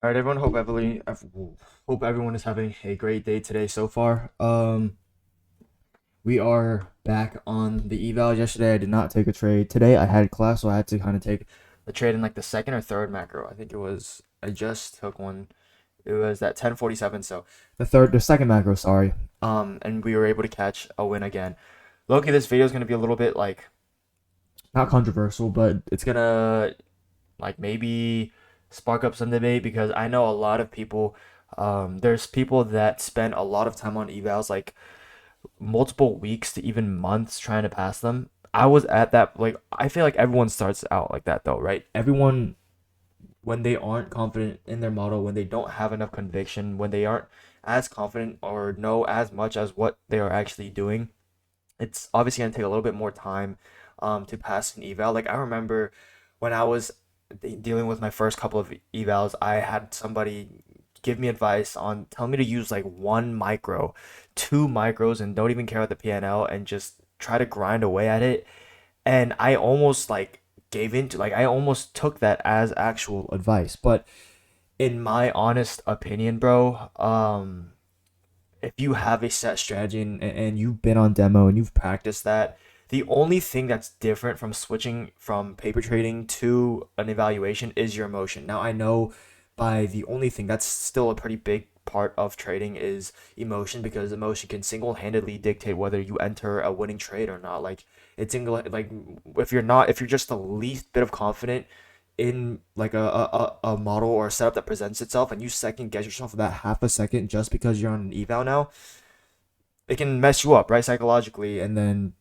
All right, everyone. Hope everyone is having a great day today so far. We are back on the eval. Yesterday, I did not take a trade. Today, I had class, so I had to kind of take a trade in like the second or third macro. I think it was. I just took one. It was at 10:47. So the second macro. Sorry. And we were able to catch a win again. Loki, this video is gonna be a little bit like not controversial, but it's gonna like maybe spark up some debate because I know a lot of people. There's people that spend a lot of time on evals, like multiple weeks to even months trying to pass them. I was at that, like, I feel like everyone starts out like that though, right? Everyone, when they aren't confident in their model, when they don't have enough conviction, when they aren't as confident or know as much as what they are actually doing, it's obviously going to take a little bit more time to pass an eval. Like, I remember when I was dealing with my first couple of evals, I had somebody give me advice on tell me to use like one micro, two micros, and don't even care about the PNL and just try to grind away at it. And I almost like gave into like I almost took that as actual advice. But in my honest opinion, bro, if you have a set strategy and you've been on demo and you've practiced that, the only thing that's different from switching from paper trading to an evaluation is your emotion. Now, I know by the only thing that's still a pretty big part of trading is emotion because emotion can single-handedly dictate whether you enter a winning trade or not. Like it's single like if you're just the least bit of confident in like a model or a setup that presents itself and you second guess yourself for that half a second just because you're on an eval now, it can mess you up, right, psychologically, and then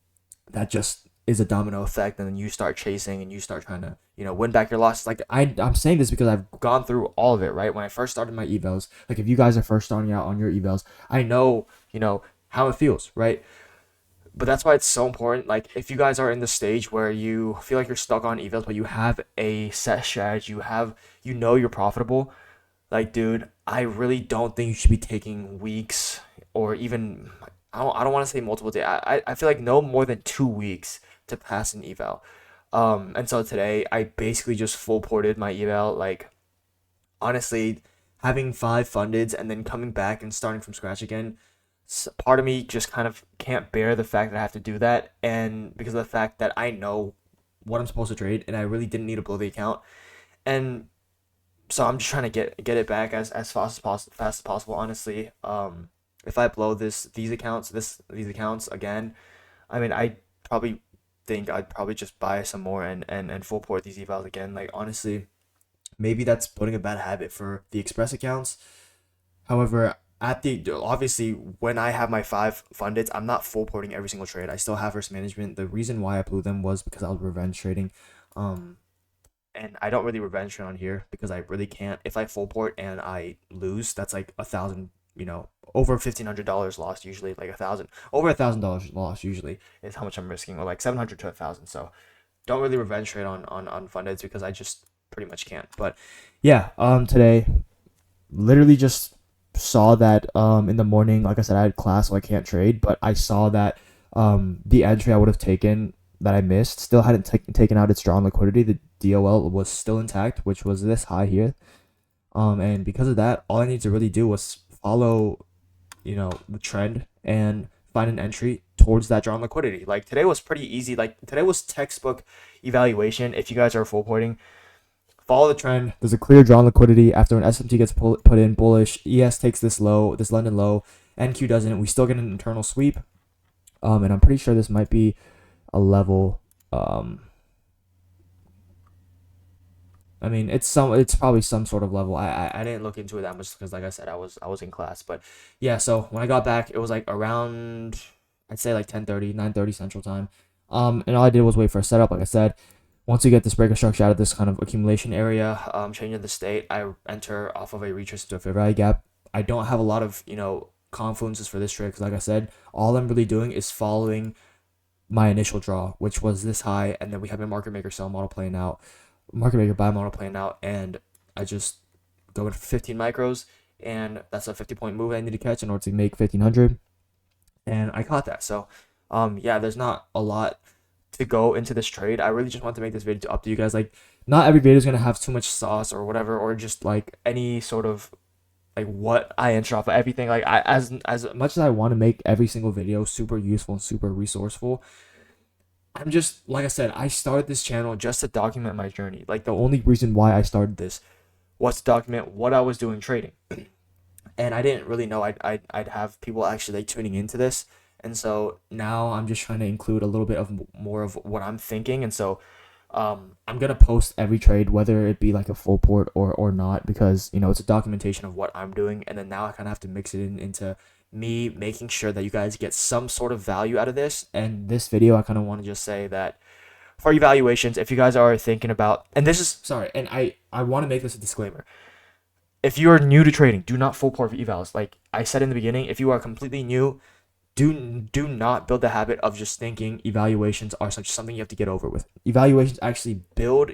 that just is a domino effect, and then you start chasing and you start trying to win back your losses. Like I'm saying this because I've gone through all of it, right? When I first started my evals, like if you guys are first starting out on your evals, I know how it feels, right? But that's why it's so important. Like if you guys are in the stage where you feel like you're stuck on evals, but you have a set strategy, you're profitable. Like, dude, I really don't think you should be taking weeks or even I don't want to say multiple days. I feel like no more than 2 weeks to pass an eval. And so today I basically just full ported my eval. Like honestly, having five fundeds and then coming back and starting from scratch again, part of me just kind of can't bear the fact that I have to do that, and because of the fact that I know what I'm supposed to trade, and I really didn't need to blow the account, and so I'm just trying to get it back as fast as possible. Honestly, if I blow these accounts again, I mean, I probably think I'd probably just buy some more and full port these evals again. Like honestly, maybe that's putting a bad habit for the express accounts. However, at the obviously when I have my five fundeds, I'm not full porting every single trade. I still have risk management. The reason why I blew them was because I was revenge trading. Um, and I don't really revenge trade on here because I really can't. If I full port and I lose, that's like 1,000, over $1,500 lost usually, like 1,000, over $1,000 lost usually is how much I'm risking, or like 700 to 1,000. So don't really revenge trade on fundeds because I just pretty much can't. But yeah, today literally just saw that in the morning. Like I said, I had class, so I can't trade, but I saw that the entry I would have taken that I missed still hadn't taken out its drawn liquidity. The DOL was still intact, which was this high here. And because of that, all I need to really do was follow, the trend and find an entry towards that drawn liquidity. Like today was pretty easy. Like today was textbook evaluation. If you guys are full porting, follow the trend. There's a clear drawn liquidity after an SMT gets put in bullish. ES takes this low, this London low. NQ doesn't. We still get an internal sweep. And I'm pretty sure this might be a level. I mean, it's probably some sort of level. I didn't look into it that much because, like I said, I was in class. But yeah, so when I got back, it was like around, I'd say like 10:30, 9:30 Central Time. And all I did was wait for a setup. Like I said, once you get this breaker structure out of this kind of accumulation area, changing the state, I enter off of a retrace into a fair value gap. I don't have a lot of confluences for this trade because, like I said, all I'm really doing is following my initial draw, which was this high, and then we have a market maker sell model playing out, market maker buy model playing out, and I just go with 15 micros, and that's a 50-point move I need to catch in order to make 1,500, and I caught that. So, yeah, there's not a lot to go into this trade. I really just want to make this video to up to you guys. Like, not every video is gonna have too much sauce or whatever, or just like any sort of like what I enter off of everything. Like I as much as I want to make every single video super useful and super resourceful, I'm just like I said, I started this channel just to document my journey. Like the only reason why I started this was to document what I was doing trading. And I didn't really know I'd have people actually like tuning into this. And so now I'm just trying to include a little bit of more of what I'm thinking. And so I'm gonna post every trade, whether it be like a full port or not, because you know it's a documentation of what I'm doing. And then now I kind of have to mix it into me making sure that you guys get some sort of value out of this. And this video, I kind of want to just say that for evaluations, if you guys are thinking about, and this is sorry, and I want to make this a disclaimer. If you are new to trading, do not full port for evals. Like I said in the beginning, if you are completely new, do not build the habit of just thinking evaluations are something you have to get over with. Evaluations actually build,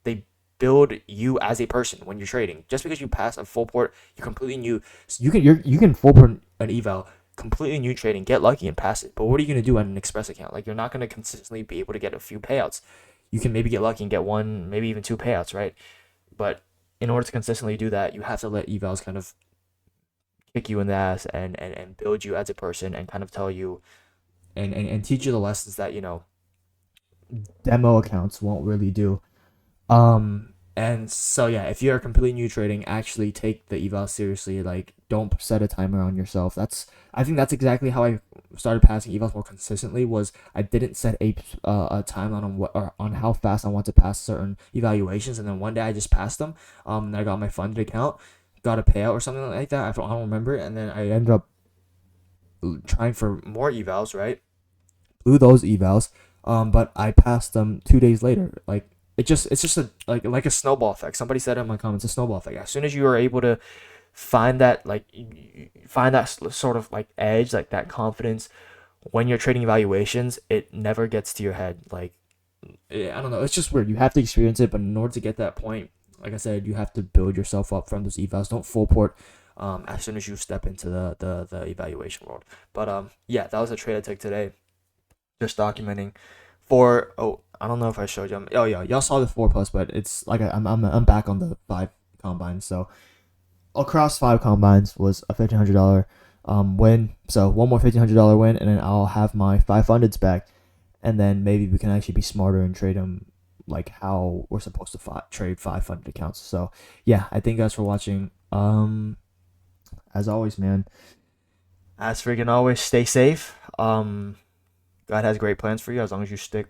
they build you as a person when you're trading. Just because you pass a full port, you're completely new. So you can full port an eval, completely new trading, get lucky and pass it. But what are you gonna do on an express account? Like you're not gonna consistently be able to get a few payouts. You can maybe get lucky and get one, maybe even two payouts, right? But in order to consistently do that, you have to let evals kind of kick you in the ass and build you as a person and kind of tell you and teach you the lessons that demo accounts won't really do. And so yeah, if you're completely new trading, actually take the eval seriously. Like don't set a timer on yourself. I think that's exactly how I started passing evals more consistently. Was I didn't set a timeline on what or on how fast I want to pass certain evaluations, and then one day I just passed them. And I got my funded account, got a payout or something like that. I don't remember, and then I ended up trying for more evals, right? Blew those evals, but I passed them 2 days later. Like it's just a like a snowball effect. Somebody said in my comments, a snowball effect. As soon as you are able to find that find that sort of like edge, like that confidence when you're trading evaluations, it never gets to your head. Like I don't know, it's just weird. You have to experience it, but in order to get that point, like I said, you have to build yourself up from those evals. Don't full port as soon as you step into the evaluation world. But yeah, that was a trade I took today. Just documenting for I don't know if I showed you. Oh yeah, y'all saw the 4+, but it's like I'm back on the 5 combines. So across 5 combines was a $1,500 win. So one more $1,500 win, and then I'll have my 5 fundeds back, and then maybe we can actually be smarter and trade them like how we're supposed to trade 5 funded accounts. So yeah, I thank you guys for watching. As always, man. As freaking always, stay safe. God has great plans for you as long as you stick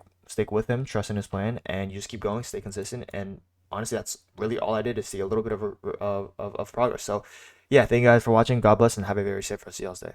with him, trust in his plan, and you just keep going, stay consistent. And honestly, that's really all I did, is see a little bit of progress. So yeah, thank you guys for watching. God bless and have a very safe rest of y'all's day.